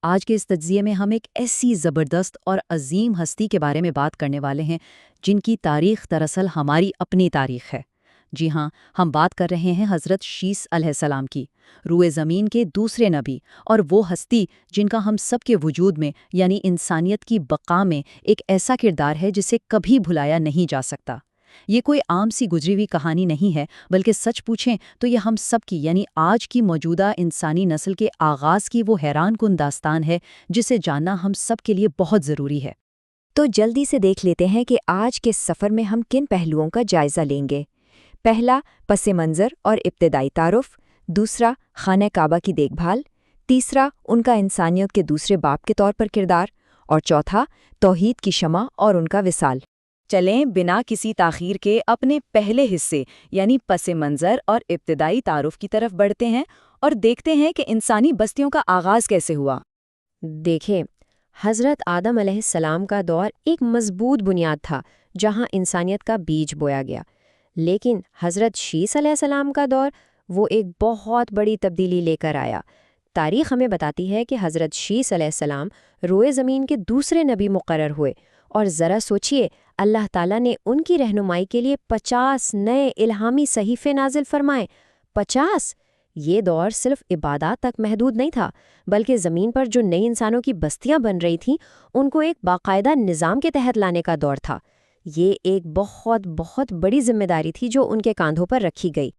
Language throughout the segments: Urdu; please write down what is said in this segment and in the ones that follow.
آج کے اس تجزیے میں ہم ایک ایسی زبردست اور عظیم ہستی کے بارے میں بات کرنے والے ہیں جن کی تاریخ دراصل ہماری اپنی تاریخ ہے۔ جی ہاں، ہم بات کر رہے ہیں حضرت شیس علیہ السلام کی، روئے زمین کے دوسرے نبی، اور وہ ہستی جن کا ہم سب کے وجود میں یعنی انسانیت کی بقا میں ایک ایسا کردار ہے جسے کبھی بھلایا نہیں جا سکتا۔ یہ کوئی عام سی گزری ہوئی کہانی نہیں ہے، بلکہ سچ پوچھیں تو یہ ہم سب کی یعنی آج کی موجودہ انسانی نسل کے آغاز کی وہ حیران کن داستان ہے جسے جاننا ہم سب کے لیے بہت ضروری ہے۔ تو جلدی سے دیکھ لیتے ہیں کہ آج کے سفر میں ہم کن پہلوؤں کا جائزہ لیں گے۔ پہلا، پس منظر اور ابتدائی تعارف۔ دوسرا، خانہ کعبہ کی دیکھ بھال۔ تیسرا، ان کا انسانیت کے دوسرے باپ کے طور پر کردار۔ اور چوتھا، توحید کی شمع اور ان کا وصال۔ چلیں بنا کسی تاخیر کے اپنے پہلے حصے یعنی پس منظر اور ابتدائی تعارف کی طرف بڑھتے ہیں اور دیکھتے ہیں کہ انسانی بستیوں کا آغاز کیسے ہوا۔ دیکھیں، حضرت آدم علیہ السلام کا دور ایک مضبوط بنیاد تھا جہاں انسانیت کا بیج بویا گیا، لیکن حضرت شیس علیہ السلام کا دور وہ ایک بہت بڑی تبدیلی لے کر آیا۔ تاریخ ہمیں بتاتی ہے کہ حضرت شیس علیہ السلام روئے زمین کے دوسرے نبی مقرر ہوئے، اور ذرا سوچئے، اللہ تعالیٰ نے ان کی رہنمائی کے لیے 50 نئے الہامی صحیفے نازل فرمائے۔ 50! یہ دور صرف عبادات تک محدود نہیں تھا، بلکہ زمین پر جو نئی انسانوں کی بستیاں بن رہی تھیں ان کو ایک باقاعدہ نظام کے تحت لانے کا دور تھا۔ یہ ایک بہت بہت بڑی ذمہ داری تھی جو ان کے کاندھوں پر رکھی گئی۔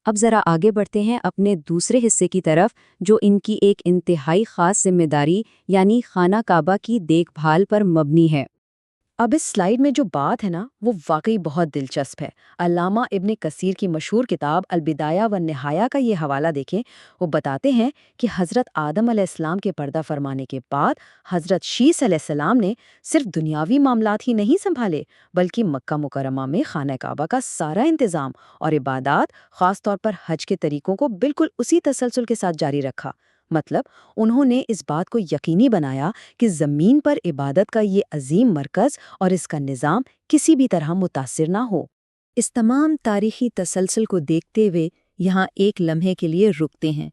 اب ذرا آگے بڑھتے ہیں اپنے دوسرے حصے کی طرف جو ان کی ایک انتہائی خاص ذمہ داری یعنی خانہ کعبہ کی دیکھ بھال پر مبنی ہے۔ اب اس سلائیڈ میں جو بات ہے نا وہ واقعی بہت دلچسپ ہے۔ علامہ ابن کثیر کی مشہور کتاب البدایہ والنہایہ کا یہ حوالہ دیکھیں۔ وہ بتاتے ہیں کہ حضرت آدم علیہ السلام کے پردہ فرمانے کے بعد حضرت شیس علیہ السلام نے صرف دنیاوی معاملات ہی نہیں سنبھالے، بلکہ مکہ مکرمہ میں خانہ کعبہ کا سارا انتظام اور عبادات، خاص طور پر حج کے طریقوں کو بالکل اسی تسلسل کے ساتھ جاری رکھا۔ مطلب انہوں نے اس بات کو یقینی بنایا کہ زمین پر عبادت کا یہ عظیم مرکز اور اس کا نظام کسی بھی طرح متاثر نہ ہو۔ اس تمام تاریخی تسلسل کو دیکھتے ہوئے یہاں ایک لمحے کے لیے رکتے ہیں۔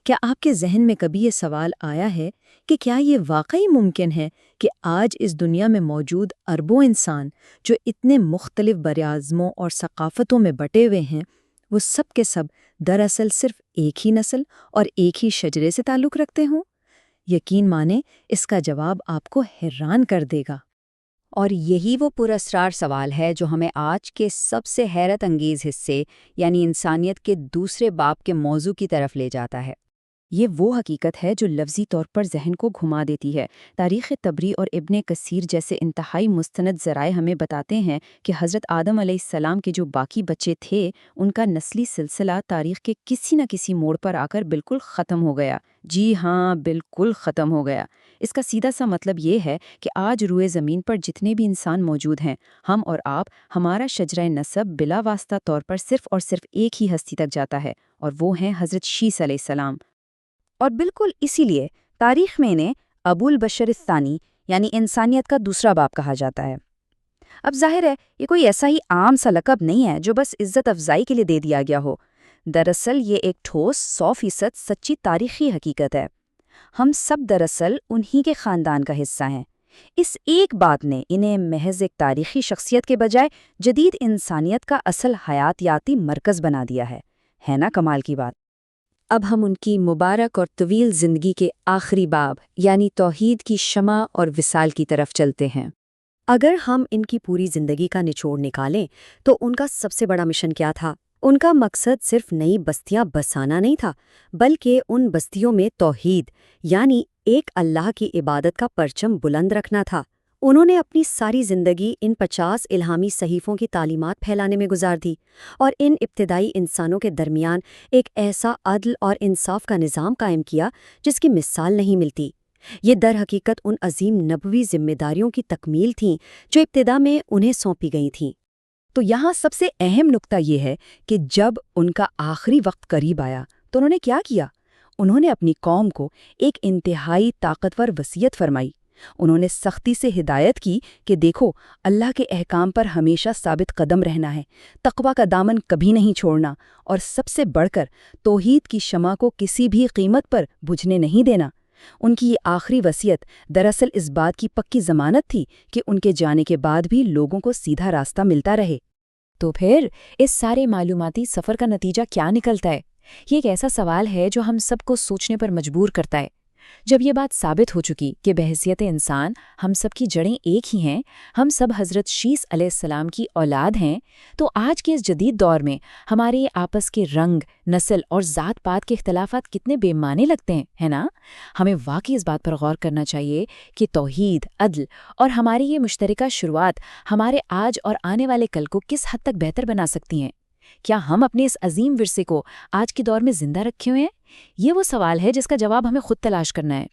کیا آپ کے ذہن میں کبھی یہ سوال آیا ہے کہ کیا یہ واقعی ممکن ہے کہ آج اس دنیا میں موجود اربوں انسان جو اتنے مختلف براعظموں اور ثقافتوں میں بٹے ہوئے ہیں، وہ سب کے سب دراصل صرف ایک ہی نسل اور ایک ہی شجرے سے تعلق رکھتے ہوں؟ یقین مانیں اس کا جواب آپ کو حیران کر دے گا۔ اور یہی وہ پراسرار سوال ہے جو ہمیں آج کے سب سے حیرت انگیز حصے یعنی انسانیت کے دوسرے باپ کے موضوع کی طرف لے جاتا ہے۔ یہ وہ حقیقت ہے جو لفظی طور پر ذہن کو گھما دیتی ہے۔ تاریخ طبری اور ابن کثیر جیسے انتہائی مستند ذرائع ہمیں بتاتے ہیں کہ حضرت آدم علیہ السلام کے جو باقی بچے تھے ان کا نسلی سلسلہ تاریخ کے کسی نہ کسی موڑ پر آ کر بالکل ختم ہو گیا۔ جی ہاں، بالکل ختم ہو گیا۔ اس کا سیدھا سا مطلب یہ ہے کہ آج روئے زمین پر جتنے بھی انسان موجود ہیں، ہم اور آپ، ہمارا شجرہ نسب بلا واسطہ طور پر صرف اور صرف ایک ہی ہستی تک جاتا ہے، اور وہ ہیں حضرت شیس علیہ السلام۔ اور بالکل اسی لیے تاریخ میں انہیں ابو البشر الثانی یعنی انسانیت کا دوسرا باپ کہا جاتا ہے۔ اب ظاہر ہے یہ کوئی ایسا ہی عام سا لقب نہیں ہے جو بس عزت افزائی کے لیے دے دیا گیا ہو۔ دراصل یہ ایک ٹھوس 100% سچی تاریخی حقیقت ہے۔ ہم سب دراصل انہی کے خاندان کا حصہ ہیں۔ اس ایک بات نے انہیں محض ایک تاریخی شخصیت کے بجائے جدید انسانیت کا اصل حیاتیاتی مرکز بنا دیا ہے نا کمال کی بات؟ اب ہم ان کی مبارک اور طویل زندگی کے آخری باب یعنی توحید کی شمع اور وصال کی طرف چلتے ہیں۔ اگر ہم ان کی پوری زندگی کا نچوڑ نکالیں تو ان کا سب سے بڑا مشن کیا تھا؟ ان کا مقصد صرف نئی بستیاں بسانا نہیں تھا، بلکہ ان بستیوں میں توحید یعنی ایک اللہ کی عبادت کا پرچم بلند رکھنا تھا۔ انہوں نے اپنی ساری زندگی ان 50 الہامی صحیفوں کی تعلیمات پھیلانے میں گزار دی اور ان ابتدائی انسانوں کے درمیان ایک ایسا عدل اور انصاف کا نظام قائم کیا جس کی مثال نہیں ملتی۔ یہ در حقیقت ان عظیم نبوی ذمہ داریوں کی تکمیل تھیں جو ابتدا میں انہیں سونپی گئی تھیں۔ تو یہاں سب سے اہم نقطہ یہ ہے کہ جب ان کا آخری وقت قریب آیا تو انہوں نے کیا کیا؟ انہوں نے اپنی قوم کو ایک انتہائی طاقتور وصیت فرمائی۔ انہوں نے سختی سے ہدایت کی کہ دیکھو، اللہ کے احکام پر ہمیشہ ثابت قدم رہنا ہے، تقویٰ کا دامن کبھی نہیں چھوڑنا، اور سب سے بڑھ کر توحید کی شمع کو کسی بھی قیمت پر بجھنے نہیں دینا۔ ان کی یہ آخری وصیت دراصل اس بات کی پکی ضمانت تھی کہ ان کے جانے کے بعد بھی لوگوں کو سیدھا راستہ ملتا رہے۔ تو پھر اس سارے معلوماتی سفر کا نتیجہ کیا نکلتا ہے؟ یہ ایک ایسا سوال ہے جو ہم سب کو سوچنے پر مجبور کرتا ہے۔ جب یہ بات ثابت ہو چکی کہ بحیثیت انسان ہم سب کی جڑیں ایک ہی ہیں، ہم سب حضرت شیس علیہ السلام کی اولاد ہیں، تو آج کے اس جدید دور میں ہمارے آپس کے رنگ، نسل اور ذات پات کے اختلافات کتنے بے معنی لگتے ہیں، ہے نا؟ ہمیں واقعی اس بات پر غور کرنا چاہیے کہ توحید، عدل اور ہماری یہ مشترکہ شروعات ہمارے آج اور آنے والے کل کو کس حد تک بہتر بنا سکتی ہیں۔ کیا ہم اپنے اس عظیم ورثے کو آج کے دور میں زندہ رکھے ہوئے ہیں؟ یہ وہ سوال ہے جس کا جواب ہمیں خود تلاش کرنا ہے۔